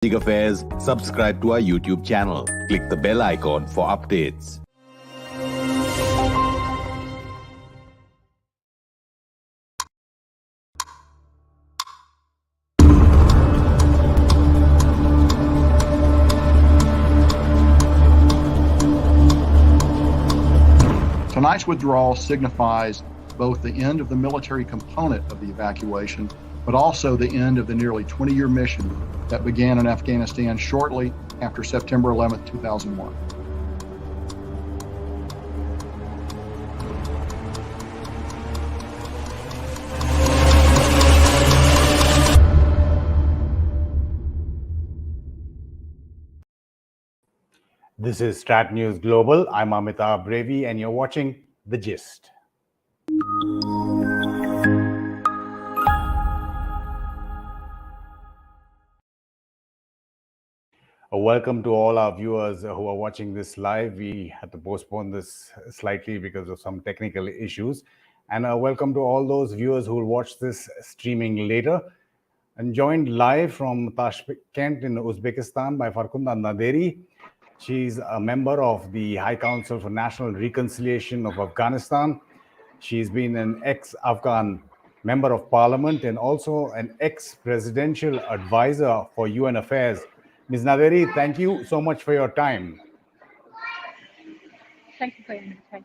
Affairs, subscribe to our YouTube channel. Click the bell icon for updates. Tonight's withdrawal signifies both the end of the military component of the evacuation, but also the end of the nearly 20-year mission that began in Afghanistan shortly after September 11, 2001. This is StratNews Global. I'm Amitabh, Revi, and you're watching The Gist. Welcome to all our viewers who are watching this live. We had to postpone this slightly because of some technical issues. And welcome to all those viewers who will watch this streaming later. I'm joined live from Tashkent in Uzbekistan by Farkhunda Naderi. She's a member of the High Council for National Reconciliation of Afghanistan. She's been an ex-Afghan member of parliament and also an ex-presidential advisor for UN affairs. Ms. Naderi, thank you so much for your time. Thank you for your invitation.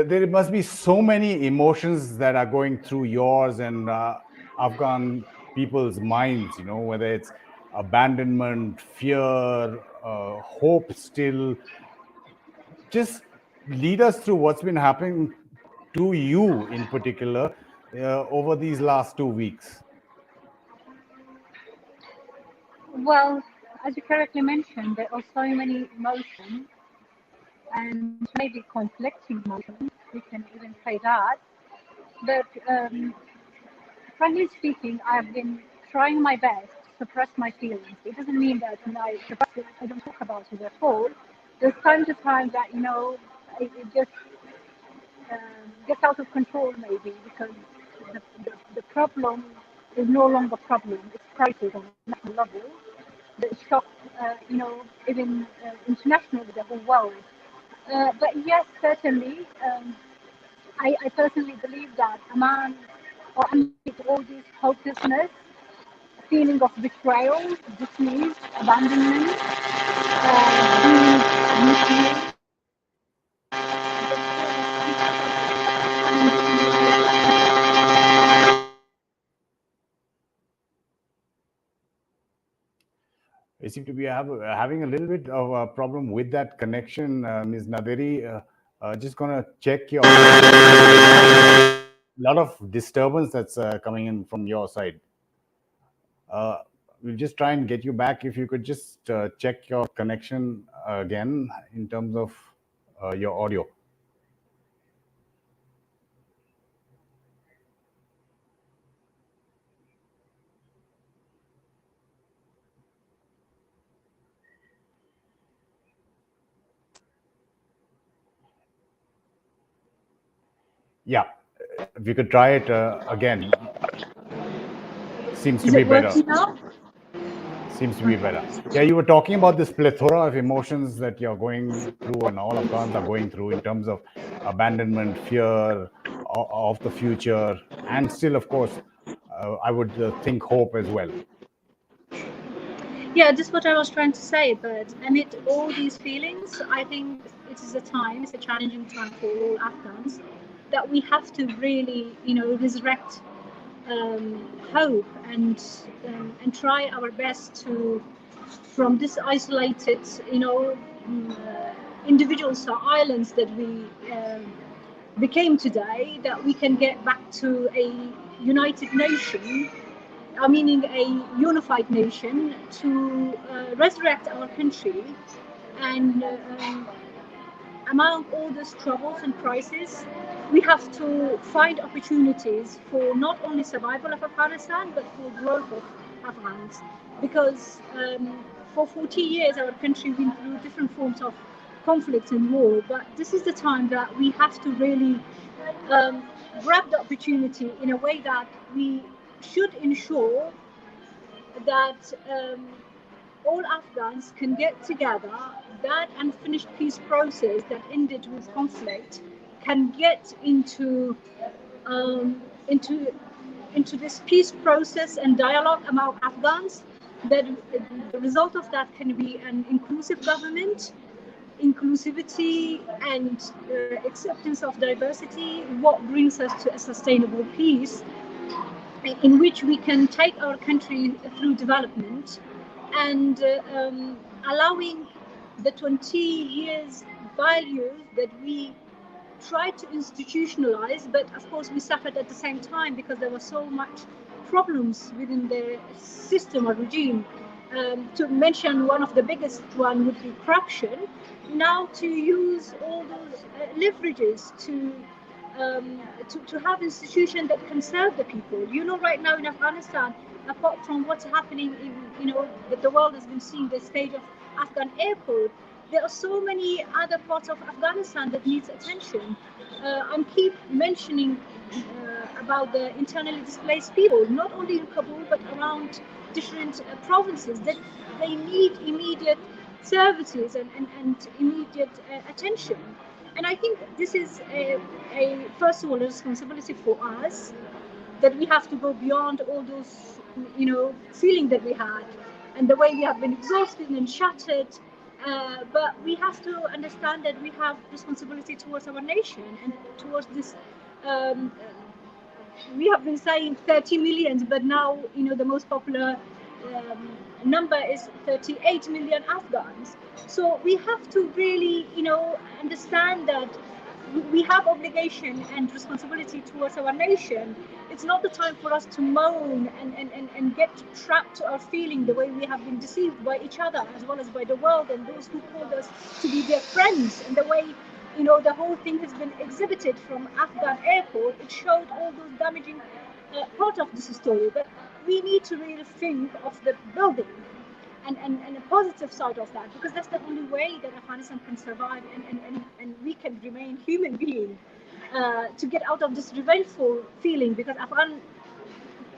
There must be so many emotions that are going through yours and Afghan people's minds, you know, whether it's abandonment, fear, hope still. Just lead us through what's been happening to you in particular over these last 2 weeks. Well, as you correctly mentioned, there are so many emotions and maybe conflicting emotions. We can even say that. But frankly speaking, I've been trying my best to suppress my feelings. It doesn't mean that I suppress it, I don't talk about it at all. There's time to time that, you know, it just gets out of control maybe because the problem is no longer a problem. It's crisis on a national level that shocked, you know, even internationally, the whole world. But yes, certainly, I personally believe that among or amid all this hopelessness, feeling of betrayal, dismiss, abandonment, being misused. You seem to be having a little bit of a problem with that connection, Ms. Naderi. Just gonna check your lot of disturbance that's coming in from your side. We'll just try and get you back. If you could just check your connection again in terms of your audio. Yeah, if you could try it again. Seems to be better. Seems to be better. Yeah, you were talking about this plethora of emotions that you're going through and all Afghans are going through in terms of abandonment, fear of the future, and still, of course, I would think hope as well. Yeah, that's what I was trying to say. But amid all these feelings, I think it is a time, it's a challenging time for all Afghans, that we have to really, you know, resurrect hope and try our best to, from this isolated, you know, individuals or islands that we became today, that we can get back to a united nation, meaning a unified nation, to resurrect our country. And among all these troubles and crises, we have to find opportunities for not only survival of Afghanistan, but for growth of Afghans. Because for 40 years, our country went through different forms of conflict and war. But this is the time that we have to really grab the opportunity in a way that we should ensure that all Afghans can get together, that unfinished peace process that ended with conflict can get um, into into this peace process and dialogue among Afghans. That the result of that can be an inclusive government, inclusivity and acceptance of diversity, what brings us to a sustainable peace in which we can take our country through development and allowing the 20 years values that we tried to institutionalize, but of course we suffered at the same time because there were so much problems within the system or regime. To mention one of the biggest one would be corruption. Now to use all those leverages to have institutions that can serve the people. You know, right now in Afghanistan, apart from what's happening in, that the world has been seeing the stage of Afghan airport, there are so many other parts of Afghanistan that needs attention. I'm keep mentioning about the internally displaced people, not only in Kabul but around different provinces, that they need immediate services and immediate attention. And I think this is first of all a responsibility for us, that we have to go beyond all those feeling that we had and the way we have been exhausted and shattered. But we have to understand that we have responsibility towards our nation and towards this. We have been saying 30 million, but now the most popular number is 38 million Afghans. So we have to really understand that we have obligation and responsibility towards our nation. It's not the time for us to moan and get trapped to our feeling the way we have been deceived by each other as well as by the world and those who called us to be their friends, and the way the whole thing has been exhibited from Afghan airport. It showed all those damaging part of this story, but we need to really think of the building and a positive side of that, because that's the only way that Afghanistan can survive and we can remain human being to get out of this revengeful feeling, because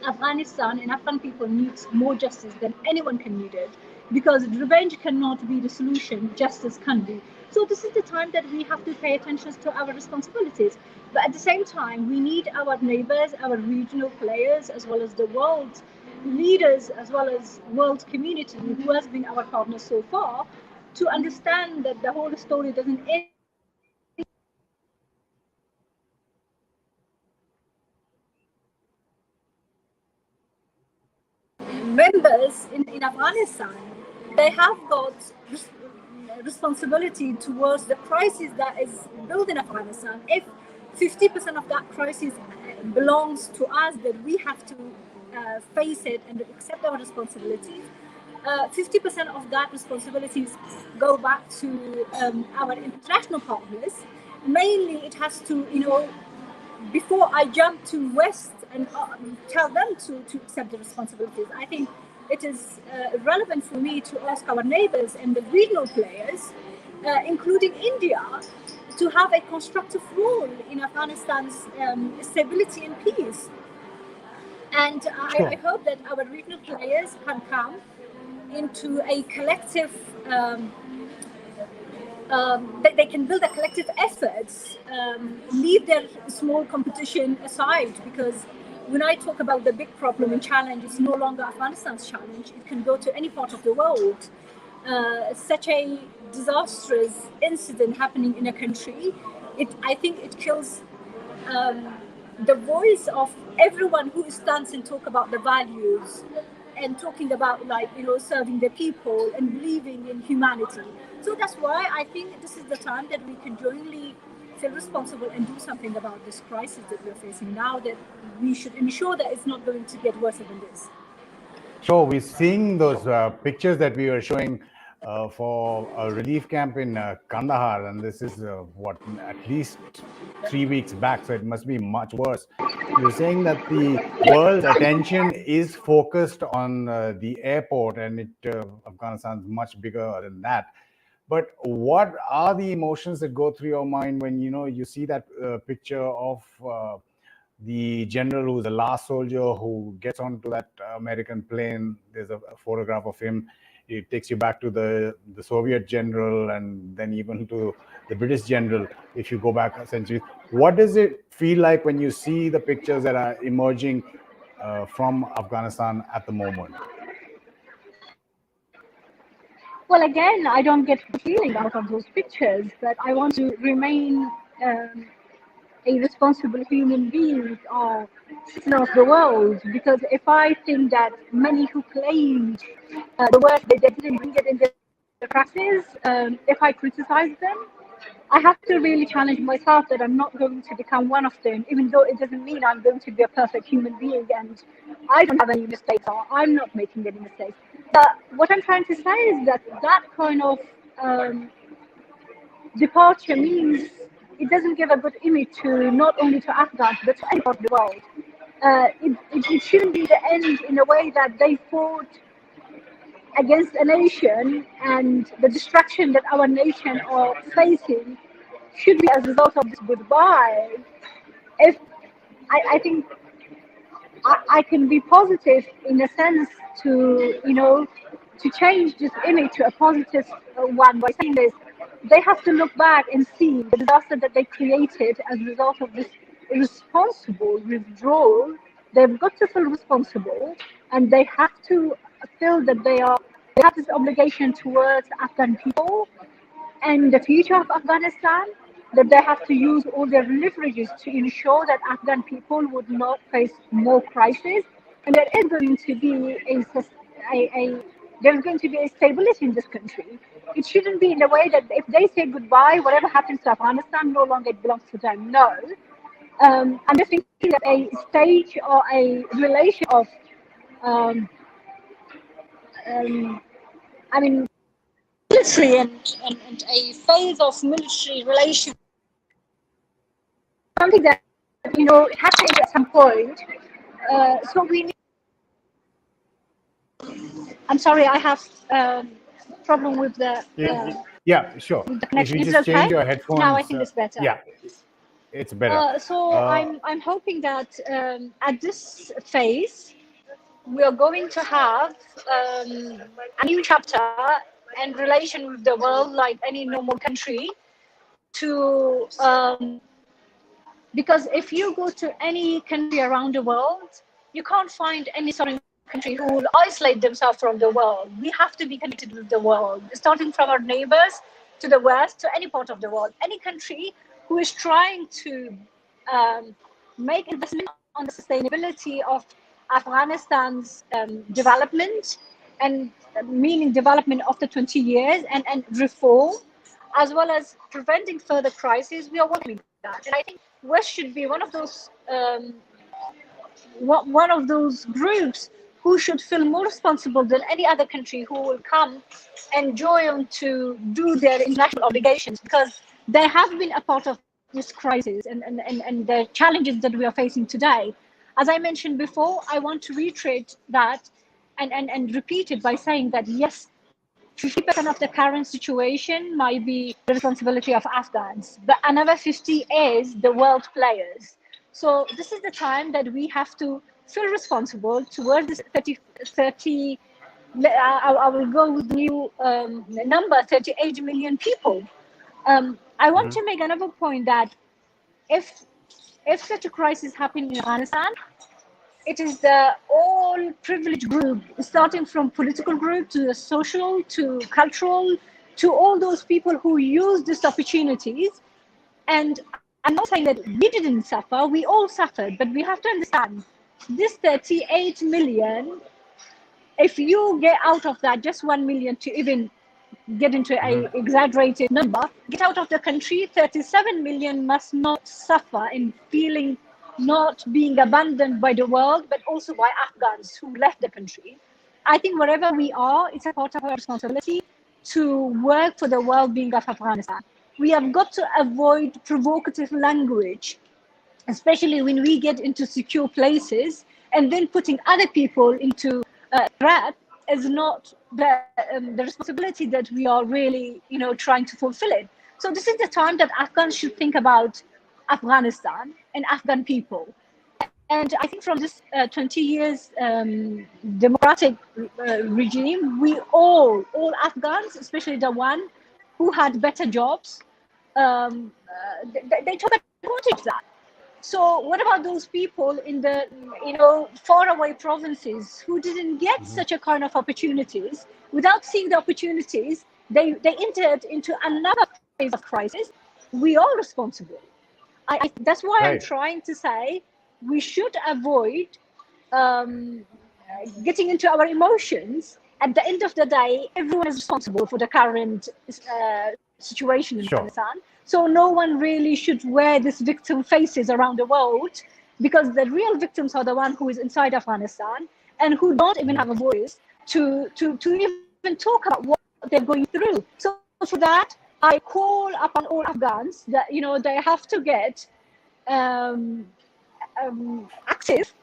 Afghanistan and Afghan people needs more justice than anyone can need it, because revenge cannot be the solution, justice can be. So this is the time that we have to pay attention to our responsibilities. But at the same time, we need our neighbors, our regional players, as well as the world leaders, as well as world community, who has been our partner so far, to understand that the whole story doesn't end. Members in Afghanistan, they have got responsibility towards the crisis that is built in Afghanistan. If 50% of that crisis belongs to us, then we have to face it and accept our responsibilities. 50% of that responsibilities go back to our international partners. Mainly, it has to, before I jump to West and tell them to accept the responsibilities, I think it is relevant for me to ask our neighbors and the regional players, including India, to have a constructive role in Afghanistan's stability and peace. And I hope that our regional players can come into a collective, that they can build a collective efforts, leave their small competition aside, because when I talk about the big problem and challenge, it's no longer Afghanistan's challenge. It can go to any part of the world. Such a disastrous incident happening in a country, I think it kills the voice of everyone who stands and talk about the values and talking about serving the people and believing in humanity. So that's why I think this is the time that we can jointly feel responsible and do something about this crisis that we're facing now, that we should ensure that it's not going to get worse than this. Sure, we're seeing those pictures that we were showing for a relief camp in Kandahar, and this is at least 3 weeks back, so it must be much worse. You're saying that the world's attention is focused on the airport, and Afghanistan's much bigger than that. But what are the emotions that go through your mind when you see that picture of the general who's the last soldier who gets onto that American plane. There's a photograph of him. It takes you back to the Soviet general, and then even to the British general, if you go back centuries. What does it feel like when you see the pictures that are emerging from Afghanistan at the moment? Well, again, I don't get the feeling out of those pictures, but I want to remain a responsible human being or citizen of the world, because if I think that many who claim the word they didn't bring it in their practice, if I criticize them, I have to really challenge myself that I'm not going to become one of them, even though it doesn't mean I'm going to be a perfect human being and I don't have any mistakes or I'm not making any mistakes. But what I'm trying to say is that that kind of departure means it doesn't give a good image to not only to Afghans but to any part of the world. It shouldn't be the end in a way that they fought against a nation, and the destruction that our nation are facing should be as a result of this goodbye. If I think I can be positive in a sense to to change this image to a positive one by saying this, they have to look back and see the disaster that they created as a result of this irresponsible withdrawal. They've got to feel responsible, and they have to feel that they have this obligation towards Afghan people and the future of Afghanistan, that they have to use all their leverages to ensure that Afghan people would not face more crises, and there is going to be there's going to be a stability in this country. It shouldn't be in a way that if they say goodbye, whatever happens to Afghanistan no longer belongs to them. No. I'm just thinking that a stage or a relation of military and a phase of military relations, something that it has to end at some point. So we need. I'm sorry, I have problem with the. Yeah, sure. The if you is just okay? change your headphones. Now I think it's better. Yeah, it's better. I'm hoping that at this phase we are going to have a new chapter and relation with the world like any normal country. Because if you go to any country around the world, you can't find any sovereign country who will isolate themselves from the world. We have to be connected with the world, starting from our neighbors to the west, to any part of the world. Any country who is trying to make investment on the sustainability of Afghanistan's development, and meaning development after 20 years and reform, as well as preventing further crises, we are welcoming that. And I think West should be one of those groups who should feel more responsible than any other country who will come and join to do their international obligations, because they have been a part of this crisis and the challenges that we are facing today. As I mentioned before, I want to reiterate that and repeat it by saying that yes, 50% of the current situation might be the responsibility of Afghans, but another 50 is the world players. So this is the time that we have to feel responsible towards this 30 I will go with the new number, 38 million people. I want to make another point that if such a crisis happens in Afghanistan, it is the all privileged group, starting from political group to the social, to cultural, to all those people who use these opportunities. And I'm not saying that we didn't suffer, we all suffered, but we have to understand this 38 million, if you get out of that just 1 million to even get into an exaggerated number, get out of the country, 37 million must not suffer in feeling not being abandoned by the world, but also by Afghans who left the country. I think wherever we are, it's a part of our responsibility to work for the well-being of Afghanistan. We have got to avoid provocative language, especially when we get into secure places, and then putting other people into threat is not the responsibility that we are really, trying to fulfill it. So this is the time that Afghans should think about Afghanistan and Afghan people. And I think from this 20 years democratic regime, we all Afghans, especially the one who had better jobs, they took advantage of that. So what about those people in the faraway provinces who didn't get such a kind of opportunities? Without seeing the opportunities, they entered into another phase of crisis. We are responsible. That's why I'm trying to say we should avoid getting into our emotions. At the end of the day, everyone is responsible for the current situation in Afghanistan. So no one really should wear this victim faces around the world, because the real victims are the one who is inside Afghanistan and who don't even have a voice to even talk about what they're going through. So for that, I call upon all Afghans that they have to get active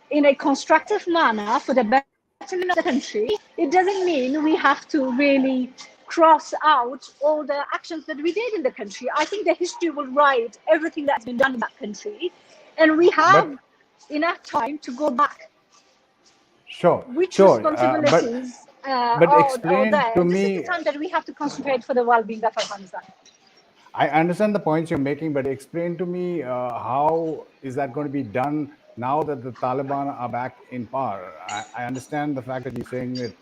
in a constructive manner for the betterment of the country. It doesn't mean we have to really cross out all the actions that we did in the country. I think the history will write everything that's been done in that country, and we have enough time to go back. Which responsibilities but explain are there? to This me. is the time that we have to concentrate for the well-being of Afghanistan. I understand the points you're making, but explain to me how is that going to be done now that the Taliban are back in power? I understand the fact that you're saying that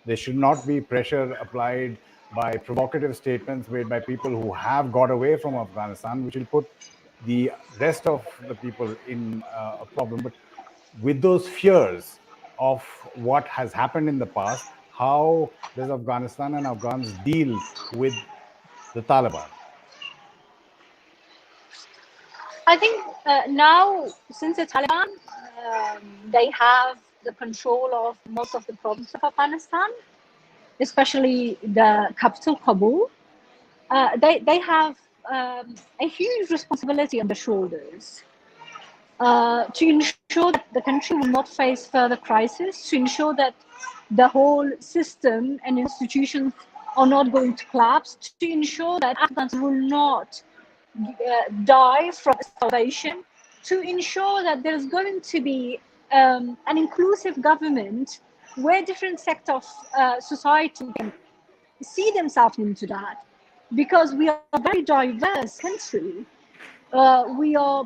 there should not be pressure applied by provocative statements made by people who have got away from Afghanistan, which will put the rest of the people in a problem. But with those fears of what has happened in the past, how does Afghanistan and Afghans deal with the Taliban? I think now, since the Taliban, they have the control of most of the provinces of Afghanistan, especially the capital, Kabul. They have a huge responsibility on their shoulders to ensure that the country will not face further crisis, to ensure that the whole system and institutions are not going to collapse, to ensure that Afghans will not die from starvation, to ensure that there's going to be an inclusive government where different sectors of society can see themselves into that, because we are a very diverse country. We are,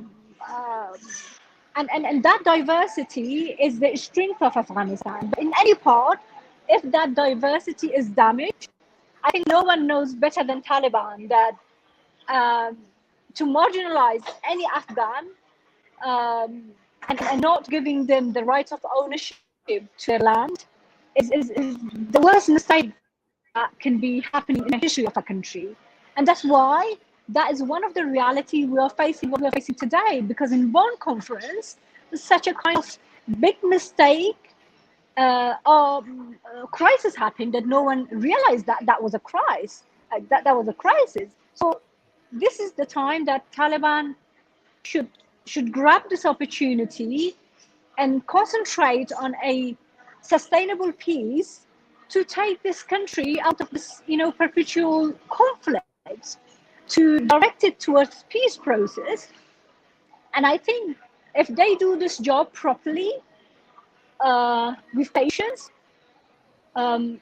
and that diversity is the strength of Afghanistan. But in any part, if that diversity is damaged, I think no one knows better than Taliban that to marginalize any Afghan and not giving them the rights of ownership to their land is the worst mistake that can be happening in the history of a country. And that's why that is one of the reality we are facing, what we are facing today, because in Bonn conference, such a kind of big mistake or crisis happened that no one realized that was a crisis, that was a crisis. So this is the time that Taliban should grab this opportunity and concentrate on a sustainable peace to take this country out of this, perpetual conflict, to direct it towards peace process. And I think if they do this job properly, with patience, I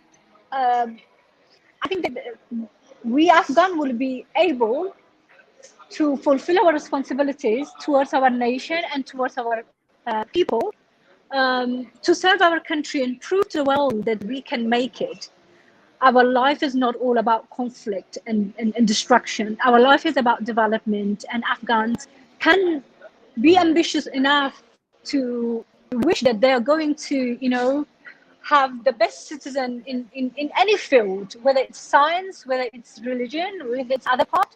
think that we Afghan will be able to fulfill our responsibilities towards our nation and towards our people, to serve our country and prove to the world that we can make it. Our life is not all about conflict and destruction. Our life is about development, and Afghans can be ambitious enough to wish that they are going to, have the best citizen in any field, whether it's science, whether it's religion, whether it's other part,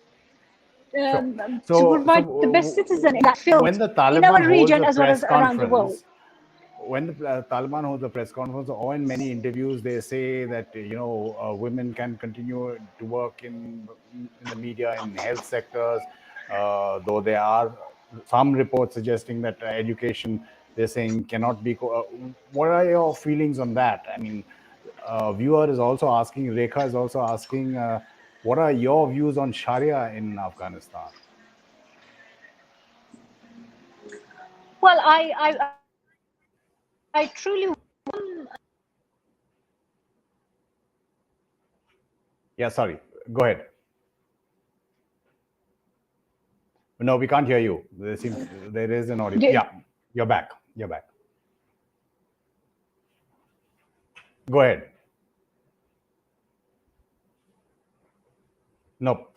to provide the best citizen in that field, when the Taliban in our region as well as around the world. When the Taliban holds a press conference, or in many interviews, they say that women can continue to work in the media, in health sectors, though there are some reports suggesting that education, they're saying, cannot be. What are your feelings on that? I mean, viewer is also asking, Rekha is also asking, what are your views on Sharia in Afghanistan? Well, I truly. Yeah, sorry. Go ahead. No, we can't hear you. There is an audio. Yeah, you're back. You're back. Go ahead. Nope.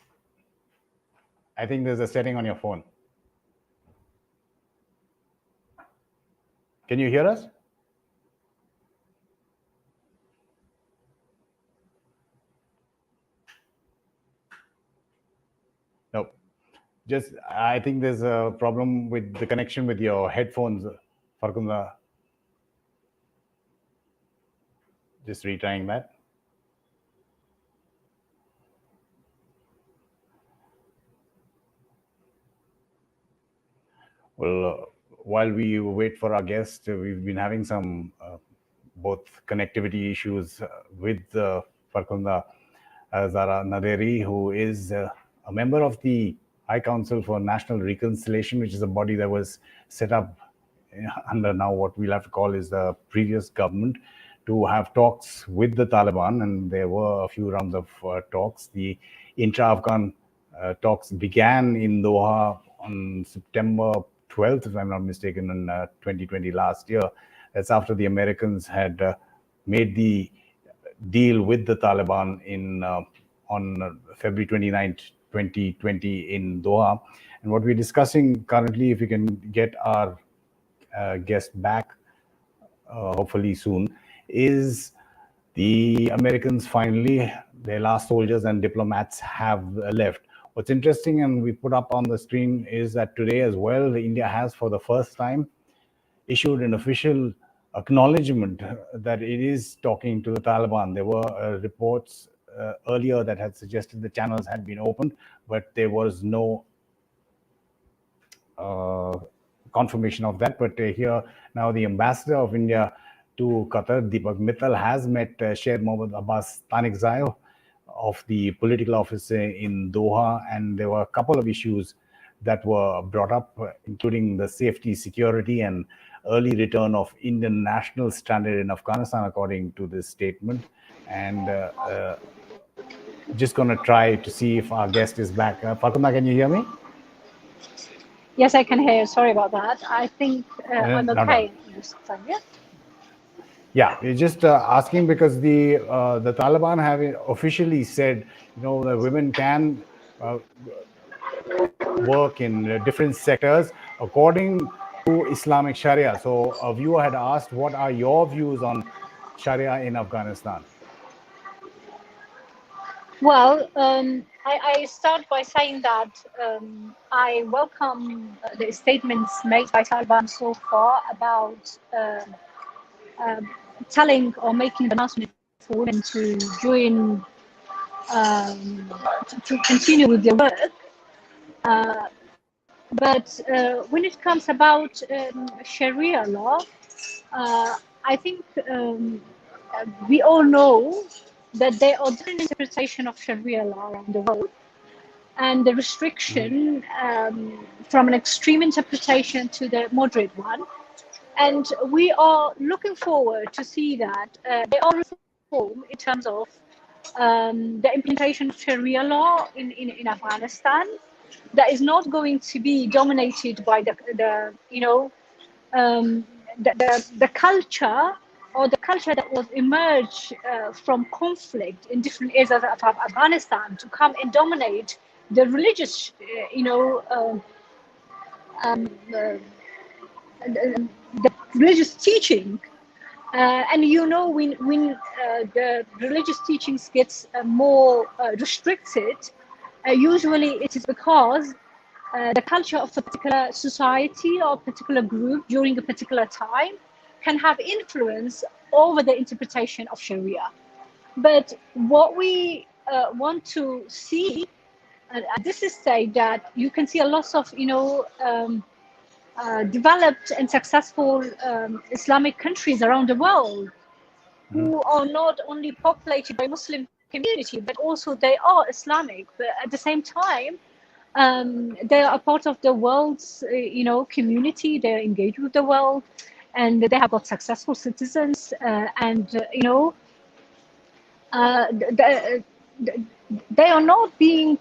I think there's a setting on your phone. Can you hear us? Nope. Just, I think there's a problem with the connection with your headphones, Farkhunda. Just retrying that. Well, while we wait for our guest, we've been having some both connectivity issues with Farkhunda Zahra Naderi, who is a member of the High Council for National Reconciliation, which is a body that was set up under now what we'll have to call is the previous government to have talks with the Taliban. And there were a few rounds of talks. The intra-Afghan talks began in Doha on September 12th, if I'm not mistaken, in 2020 last year. That's after the Americans had made the deal with the Taliban on February 29th, 2020 in Doha. And what we're discussing currently, if we can get our guest back, hopefully soon, is the Americans finally, their last soldiers and diplomats have left. What's interesting, and we put up on the screen, is that today as well, India has for the first time issued an official acknowledgement that it is talking to the Taliban. There were reports earlier that had suggested the channels had been opened, but there was no confirmation of that. But here now the ambassador of India to Qatar, Deepak Mittal, has met Sheikh Mohammed Abbas Tanikzai of the political office in Doha, and there were a couple of issues that were brought up, including the safety, security, and early return of Indian national standard in Afghanistan, according to this statement. And just going to try to see if our guest is back. Farkhunda, can you hear me? Yes, I can hear you. Sorry about that. I think I'm okay this time, yeah? Yeah, we're just asking because the Taliban have officially said, that women can work in different sectors according to Islamic Sharia. So a viewer had asked, what are your views on Sharia in Afghanistan? Well, I start by saying that I welcome the statements made by Taliban so far about telling or making the announcement for women to join, to continue with their work. But when it comes about Sharia law, I think we all know that there are different interpretations of Sharia law around the world, and the restriction from an extreme interpretation to the moderate one. And we are looking forward to see that there are reform in terms of the implementation of Sharia law in Afghanistan that is not going to be dominated by the culture or the culture that was emerged from conflict in different areas of Afghanistan to come and dominate the religious, the religious teaching. And when the religious teachings gets more restricted, usually it is because the culture of a particular society or a particular group during a particular time can have influence over the interpretation of Sharia. But what we want to see at this stage, that you can see a lot of developed and successful Islamic countries around the world who are not only populated by Muslim community, but also they are Islamic. But at the same time, They are a part of the world's, community. They're engaged with the world, and they have got successful citizens. They are not being,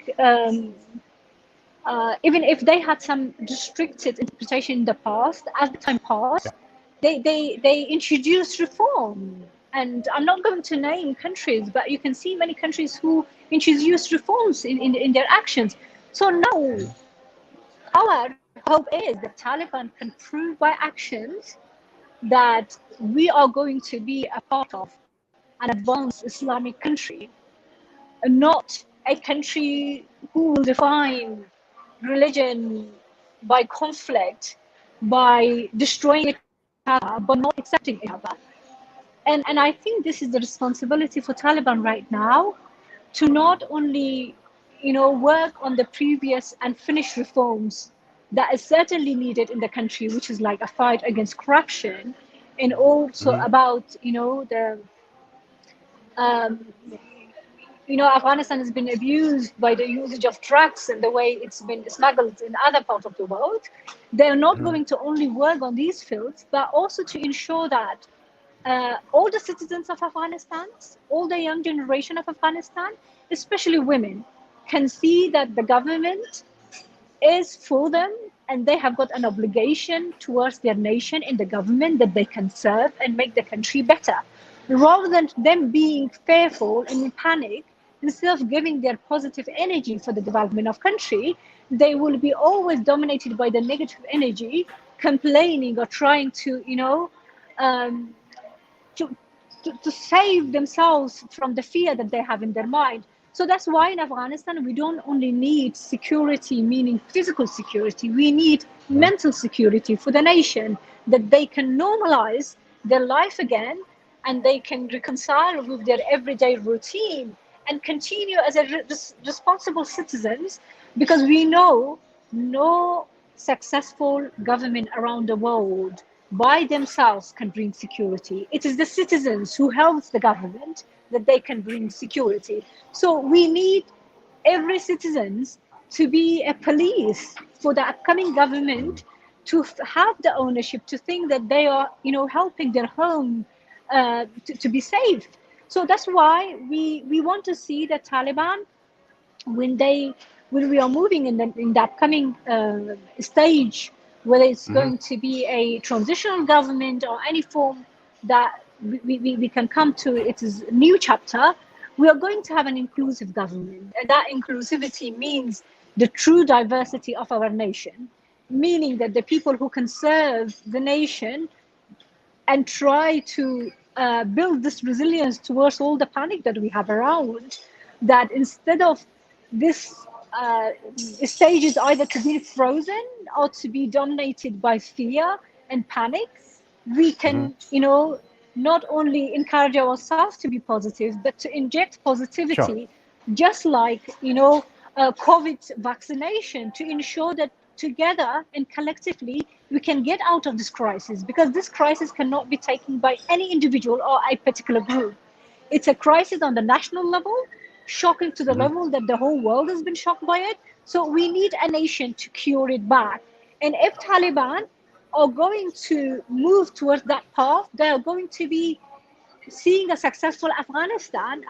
even if they had some restricted interpretation in the past, as the time passed, they introduced reform. And I'm not going to name countries, but you can see many countries who introduced reforms in their actions. So now, our hope is that Taliban can prove by actions that we are going to be a part of an advanced Islamic country, and not a country who will define religion by conflict, by destroying each other, but not accepting each other. And I think this is the responsibility for Taliban right now, to not only, work on the previous and finished reforms that is certainly needed in the country, which is like a fight against corruption, and also about, the Afghanistan has been abused by the usage of drugs and the way it's been smuggled in other parts of the world. They're not going to only work on these fields, but also to ensure that all the citizens of Afghanistan, all the young generation of Afghanistan, especially women, can see that the government is for them, and they have got an obligation towards their nation in the government, that they can serve and make the country better. Rather than them being fearful and in panic, instead of giving their positive energy for the development of country, they will be always dominated by the negative energy, complaining or trying to, to save themselves from the fear that they have in their mind. So that's why in Afghanistan, we don't only need security, meaning physical security, we need mental security for the nation, that they can normalize their life again, and they can reconcile with their everyday routine and continue as responsible citizens, because we know no successful government around the world by themselves can bring security. It is the citizens who helps the government that they can bring security. So we need every citizen to be a police for the upcoming government, to have the ownership, to think that they are, helping their home to be safe. So that's why we want to see the Taliban, when we are moving in the upcoming stage, whether it's going to be a transitional government or any form that we can come to its new chapter, we are going to have an inclusive government. And that inclusivity means the true diversity of our nation, meaning that the people who can serve the nation and try to build this resilience towards all the panic that we have around, that instead of this stage is either to be frozen or to be dominated by fear and panic, we can, not only encourage ourselves to be positive, but to inject positivity, just like, COVID vaccination, to ensure that together and collectively we can get out of this crisis, because this crisis cannot be taken by any individual or a particular group. It's a crisis on the national level, shocking to the level that the whole world has been shocked by it. So we need a nation to cure it back. And if Taliban are going to move towards that path, they are going to be seeing a successful Afghanistan,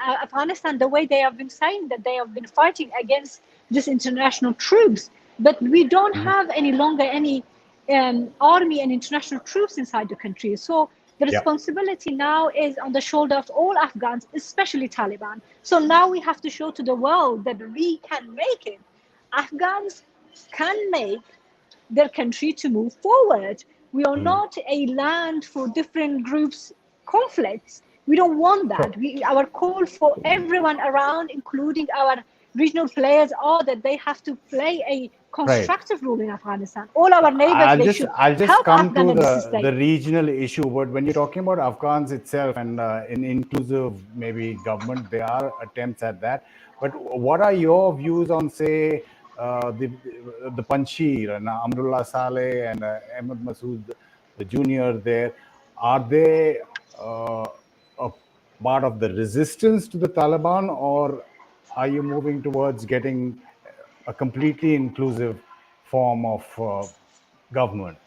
the way they have been saying that they have been fighting against these international troops. But we don't have any longer any army and international troops inside the country. So the responsibility now is on the shoulder of all Afghans, especially Taliban. So now we have to show to the world that we can make it. Afghans can make their country to move forward. We are not a land for different groups' conflicts. We don't want that. Our call for everyone around, including our regional players, are that they have to play a constructive role in Afghanistan. All our neighbors, I'll just come to the regional issue. But when you're talking about Afghans itself and an inclusive maybe government, there are attempts at that. But what are your views on, say, the Panjshir and Amrullah Saleh and Ahmed Masood, the junior there? Are they a part of the resistance to the Taliban, or are you moving towards getting a completely inclusive form of government?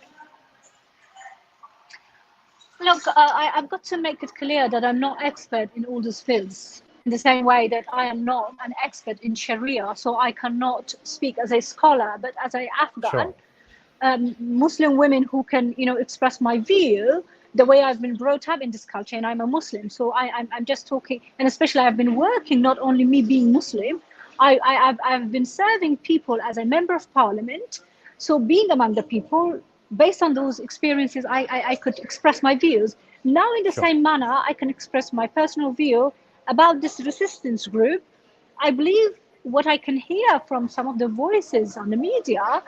Look, I've got to make it clear that I'm not expert in all these fields. In the same way that I am not an expert in Sharia, so I cannot speak as a scholar, but as an Afghan, Muslim women who can, express my view the way I've been brought up in this culture, and I'm a Muslim. So I'm just talking, and especially I've been working, not only me being Muslim, I've been serving people as a member of parliament. So being among the people, based on those experiences, I could express my views. Now, in the same manner, I can express my personal view about this resistance group. I believe what I can hear from some of the voices on the media,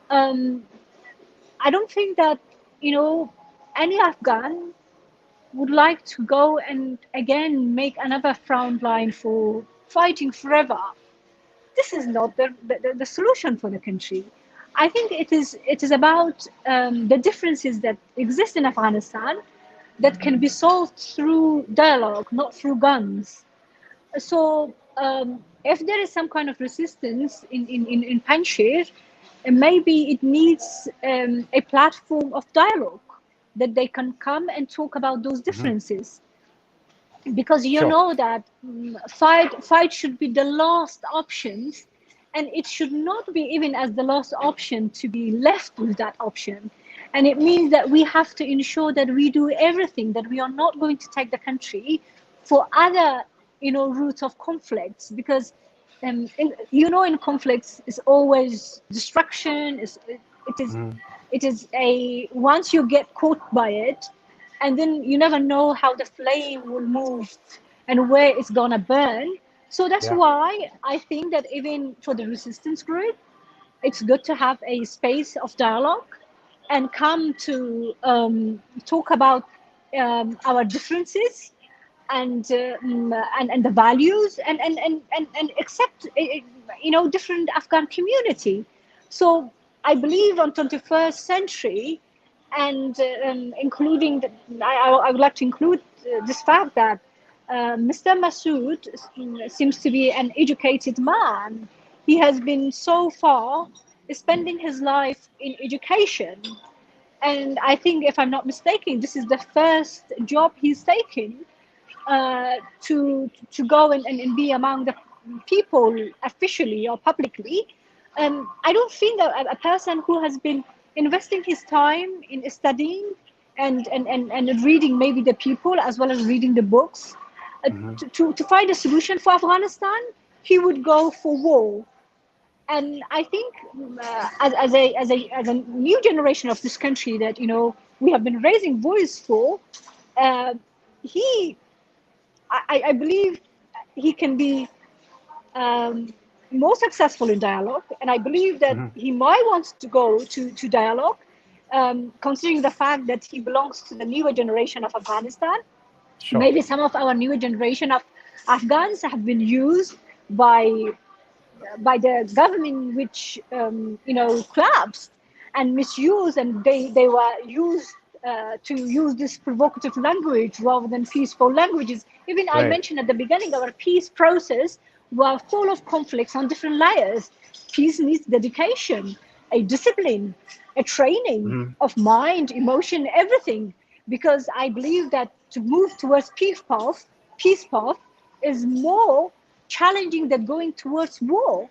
I don't think that, any Afghan would like to go and again make another front line for fighting forever. This is not the solution for the country. I think it is about the differences that exist in Afghanistan that can be solved through dialogue, not through guns. So if there is some kind of resistance in Panjshir, maybe it needs a platform of dialogue that they can come and talk about those differences. Because you know that fight should be the last option, and it should not be even as the last option to be left with that option. And it means that we have to ensure that we do everything, that we are not going to take the country for other routes of conflicts, because in conflicts is always destruction. It is a once you get caught by it, and then you never know how the flame will move and where it's gonna burn. So that's why I think that even for the resistance group, it's good to have a space of dialogue and come to talk about our differences and the values and accept different Afghan community. So I believe on 21st century, and including I would like to include this fact that Mr. Masood seems to be an educated man. He has been so far spending his life in education, and I think, if I'm not mistaken, this is the first job he's taken to go and be among the people officially or publicly. I don't think a person who has been investing his time in studying and reading maybe the people as well as reading the books to find a solution for Afghanistan, he would go for war. And I think as a new generation of this country that we have been raising voice for, I believe he can be more successful in dialogue, and I believe that he might want to go to dialogue, considering the fact that he belongs to the newer generation of Afghanistan. Maybe some of our newer generation of Afghans have been used by the government, which collapsed and misused, and they were used to use this provocative language rather than peaceful languages. Even I mentioned at the beginning, our peace process were full of conflicts on different layers. Peace needs dedication, a discipline, a training of mind, emotion, everything. Because I believe that to move towards peace path is more challenging than going towards war.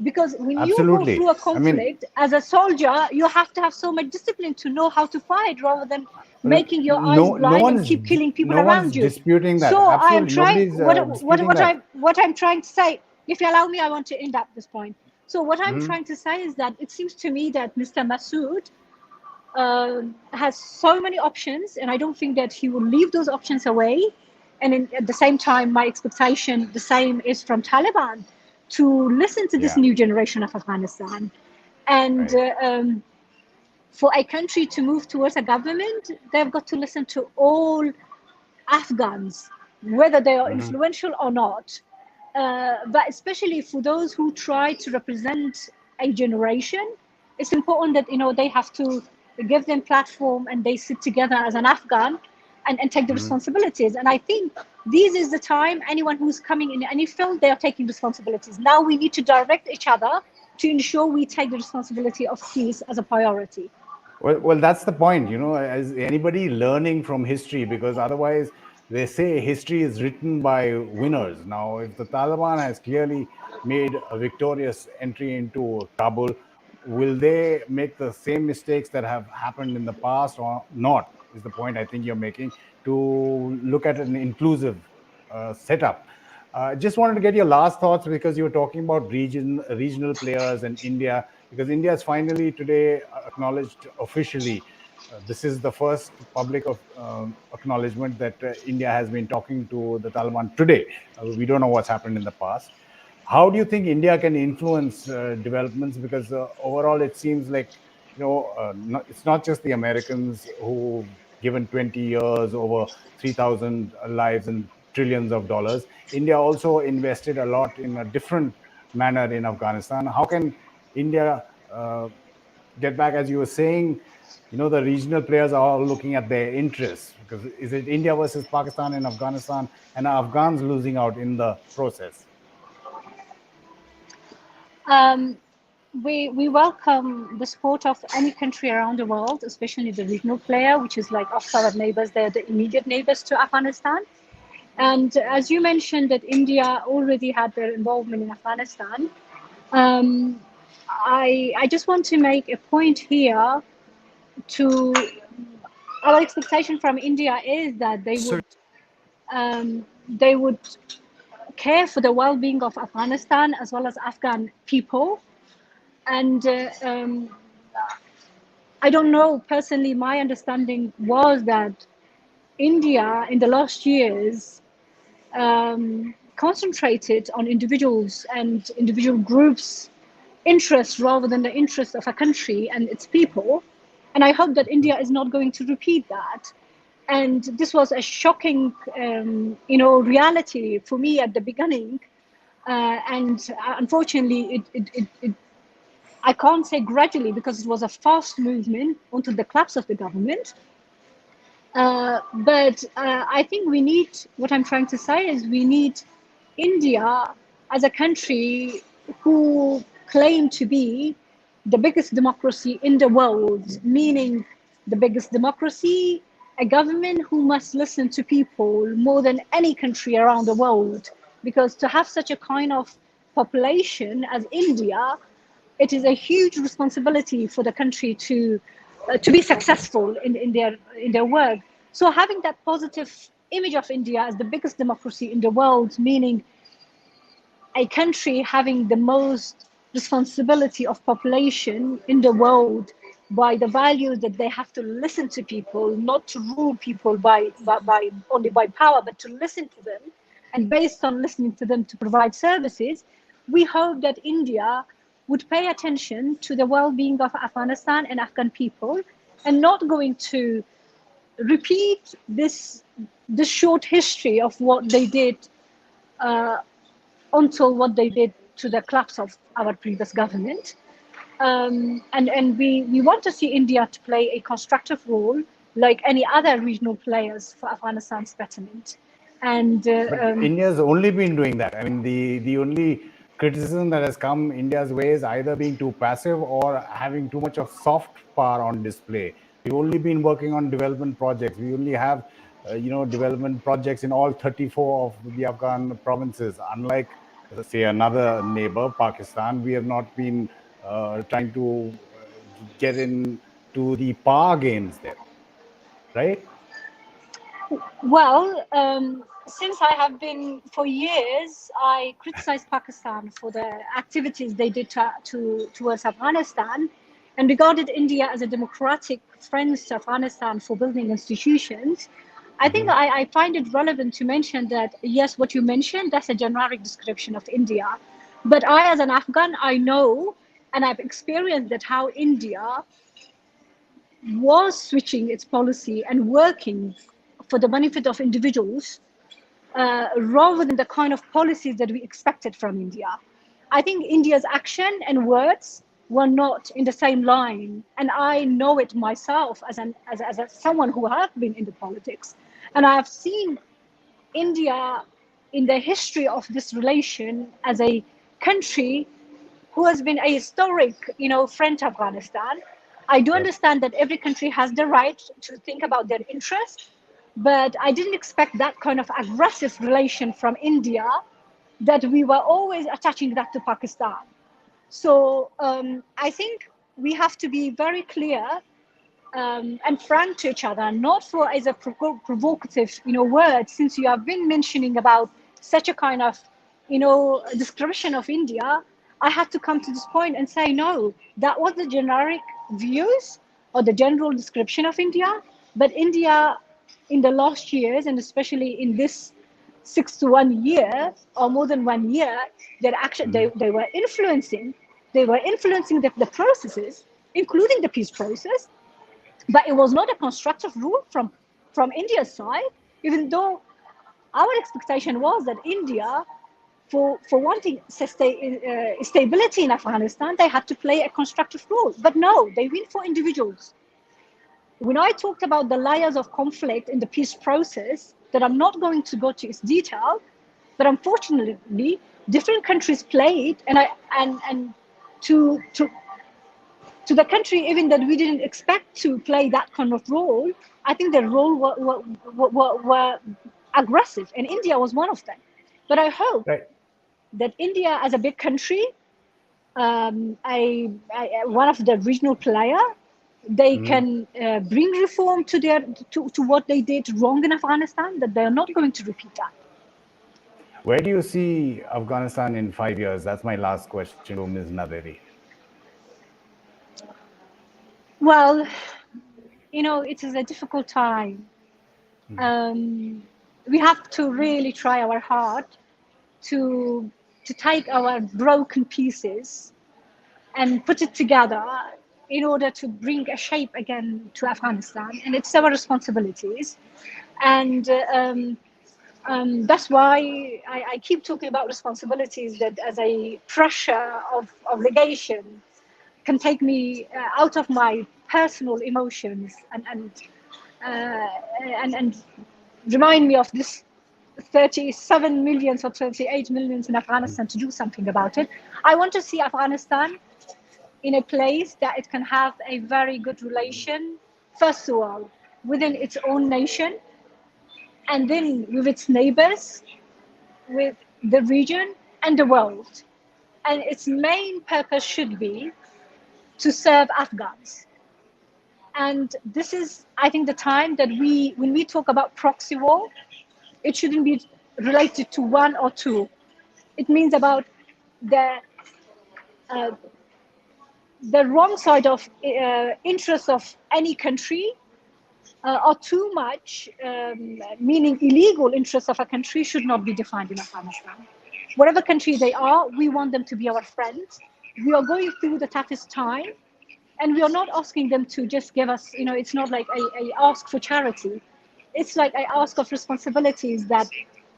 Because when you go through a conflict, as a soldier, you have to have so much discipline to know how to fight rather than making your eyes blind and keep killing people around you. Disputing that. So Absolutely. I am trying. What I'm trying to say, if you allow me, I want to end up this point. So what I'm trying to say is that it seems to me that Mr. Masood has so many options, and I don't think that he will leave those options away. And at the same time, my expectation, the same is from Taliban, to listen to this new generation of Afghanistan. And for a country to move towards a government, they've got to listen to all Afghans, whether they are influential or not. But especially for those who try to represent a generation, it's important that they have to give them platform and they sit together as an Afghan and take the responsibilities. And I think this is the time, anyone who's coming in any field, they are taking responsibilities. Now we need to direct each other to ensure we take the responsibility of peace as a priority. Well, that's the point, as anybody learning from history, because otherwise they say history is written by winners. Now, if the Taliban has clearly made a victorious entry into Kabul, will they make the same mistakes that have happened in the past or not, is the point I think you're making, to look at an inclusive setup. Just wanted to get your last thoughts, because you were talking about regional players and India, because India has finally today acknowledged officially. This is the first public acknowledgement that India has been talking to the Taliban today. We don't know what's happened in the past. How do you think India can influence developments? Because overall, it seems like it's not just the Americans who've given 20 years, over 3,000 lives and trillions of dollars. India also invested a lot in a different manner in Afghanistan. How can India get back, as you were saying? The regional players are all looking at their interests, because is it India versus Pakistan in Afghanistan, and are Afghans losing out in the process? We welcome the support of any country around the world, especially the regional player, which is like of our neighbors. They're the immediate neighbors to Afghanistan. And as you mentioned, that India already had their involvement in Afghanistan. I just want to make a point here. To our expectation from India is that they would care for the well-being of Afghanistan as well as Afghan people. And I don't know, personally, my understanding was that India in the last years concentrated on individuals and individual groups' interests rather than the interests of a country and its people. And I hope that India is not going to repeat that. And this was a shocking, reality for me at the beginning. And unfortunately, I can't say gradually, because it was a fast movement until the collapse of the government. But I think what I'm trying to say is we need India as a country who claim to be the biggest democracy in the world, meaning the biggest democracy, a government who must listen to people more than any country around the world. Because to have such a kind of population as India, it is a huge responsibility for the country to be successful in their work. So having that positive image of India as the biggest democracy in the world, meaning a country having the most responsibility of population in the world, by the values that they have to listen to people, not to rule people by only by power, but to listen to them, and based on listening to them to provide services. We hope that India would pay attention to the well-being of Afghanistan and Afghan people, and not going to repeat this short history of what they did until what they did to the collapse of our previous government. And we want to see India to play a constructive role like any other regional players for Afghanistan's betterment. And but India's only been doing that. I mean, the only criticism that has come India's way is either being too passive or having too much of soft power on display. We've only been working on development projects. We only have development projects in all 34 of the Afghan provinces. Unlike, say, another neighbor, Pakistan, we have not been trying to get into the power games there, right? Well, since I have been, for years, I criticized Pakistan for the activities they did towards Afghanistan, and regarded India as a democratic friend to Afghanistan for building institutions. I think I find it relevant to mention that, yes, what you mentioned, that's a generic description of India. But I, as an Afghan, I know and I've experienced that how India was switching its policy and working for the benefit of individuals rather than the kind of policies that we expected from India. I think India's action and words were not in the same line, and I know it myself as someone who has been in the politics, and I've seen India in the history of this relation as a country who has been a historic, friend to Afghanistan. I do Yep. understand that every country has the right to think about their interest, but I didn't expect that kind of aggressive relation from India, that we were always attaching that to Pakistan. So I think we have to be very clear and frank to each other, not for as a provocative, word, since you have been mentioning about such a kind of, description of India. I had to come to this point and say, no, that was the generic views or the general description of India. But India, in the last years, and especially in this 6 to 1 year or more than 1 year, that actually they were influencing, the processes, including the peace process. But it was not a constructive rule from India's side, even though our expectation was that India, for wanting stability in Afghanistan, they had to play a constructive role. But no, they win for individuals. When I talked about the layers of conflict in the peace process, that I'm not going to go to its detail, but unfortunately, different countries played, and to the country even that we didn't expect to play that kind of role, I think their role were aggressive, and India was one of them. But I hope that India, as a big country, one of the regional player, they can bring reform to what they did wrong in Afghanistan, that they are not going to repeat that. Where do you see Afghanistan in 5 years? That's my last question to Ms. Naderi. Well, it is a difficult time. We have to really try our hard to take our broken pieces and put it together in order to bring a shape again to Afghanistan. And it's our responsibilities. And that's why I keep talking about responsibilities, that as a pressure of obligation can take me out of my personal emotions and remind me of this 37 millions or 38 millions in Afghanistan to do something about it. I want to see Afghanistan in a place that it can have a very good relation, first of all, within its own nation, and then with its neighbors, with the region and the world. And its main purpose should be to serve Afghans. And this is, I think, the time that when we talk about proxy war, it shouldn't be related to one or two. It means about the wrong side of interests of any country, or too much, meaning illegal interests of a country, should not be defined in Afghanistan. Whatever country they are, we want them to be our friends. We are going through the toughest time, and we are not asking them to just give us, it's not like a ask for charity. It's like I ask of responsibilities, that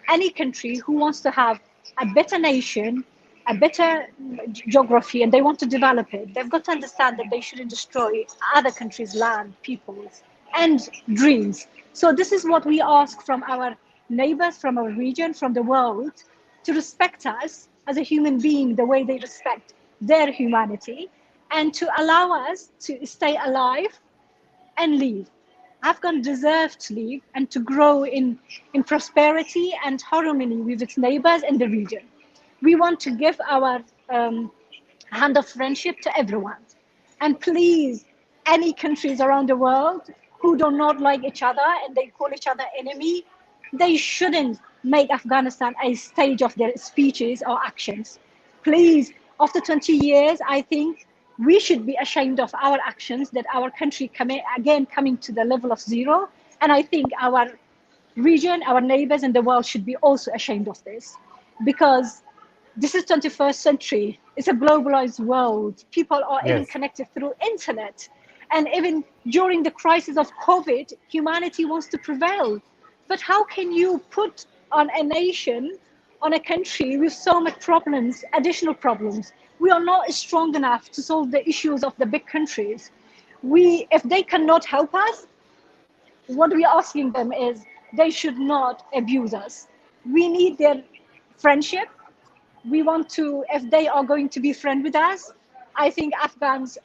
any country who wants to have a better nation, a better geography, and they want to develop it, they've got to understand that they shouldn't destroy other countries' land, peoples, and dreams. So this is what we ask from our neighbors, from our region, from the world, to respect us as a human being the way they respect their humanity, and to allow us to stay alive and live. Afghans deserve to live and to grow in prosperity and harmony with its neighbors and the region. We want to give our hand of friendship to everyone. And please, any countries around the world who do not like each other and they call each other enemy, they shouldn't make Afghanistan a stage of their speeches or actions. Please, after 20 years, I think we should be ashamed of our actions, that our country coming to the level of zero. And I think our region, our neighbors and the world should be also ashamed of this, because this is 21st century. It's a globalized world. People are even connected through internet. And even during the crisis of COVID, humanity wants to prevail. But how can you put on a nation, on a country with so much problems, additional problems? We are not strong enough to solve the issues of the big countries. If they cannot help us, what we are asking them is they should not abuse us. We need their friendship, we want to, if they are going to be friend with us, I think Afghans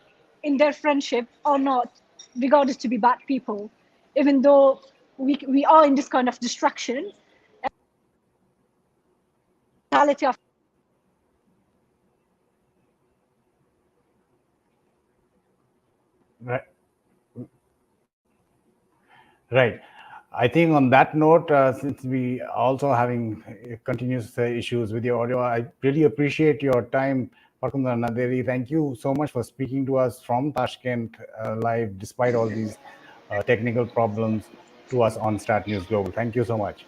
in their friendship are not regarded to be bad people, even though we are in this kind of destruction. Mentality of Right. Right. I think on that note, since we also having continuous issues with your audio, I really appreciate your time, Farkhunda Naderi. Thank you so much for speaking to us from Tashkent live, despite all these technical problems, to us on StratNews Global. Thank you so much.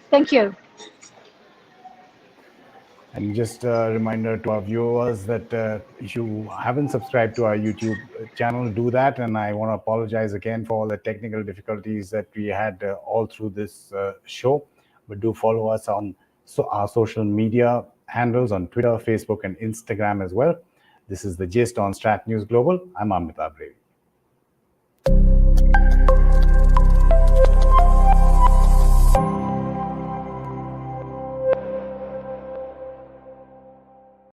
Thank you. And just a reminder to our viewers that if you haven't subscribed to our YouTube channel, do that. And I want to apologize again for all the technical difficulties that we had all through this show. But do follow us on our social media handles on Twitter, Facebook, and Instagram as well. This is The Gist on StratNews Global. I'm Amitabh.